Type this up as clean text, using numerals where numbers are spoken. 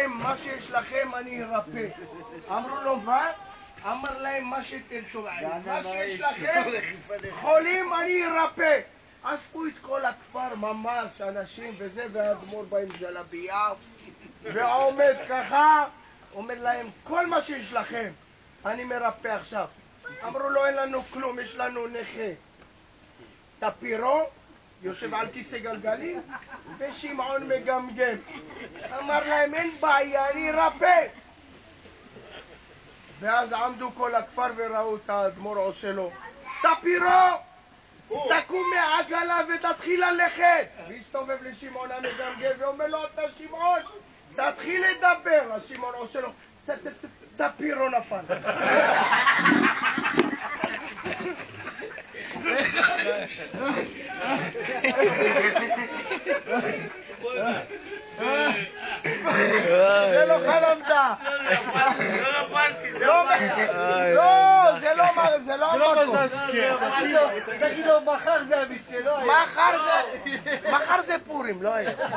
להם, מה שיש לכם אני ארפא. אמרו לו, מה? אמר להם, מה שתרשו לעין. מה שיש לכם, חולים אני ארפא. אספו את כל הכפר ממש, אנשים וזה, והאדמו"ר בא עם ג'לבייה, ועומד ככה, אומר להם, כל מה שיש לכם, אני מרפא עכשיו. אמרו לו, אין לנו כלום, יש לנו נכה. טפירו, יושב על כיסא גלגלים, ושמעון מגמגם. אמר להם, אין בעיה, אני ארפא. ואז עמדו כל הכפר וראו את האדמו"ר עושה לו, טפירו! תקום מהעגלה ותתחיל ללכת. והסתובב לשמעון המגמגם ואומר לו, אתה שמעון, תתחיל לדבר. השמעון עושה לו, טפירו נפל. זה לא חלמת. לא, זה לא מזל. תגיד לו, מחר זה המשתה, לא היה. מחר זה פורים, לא היה.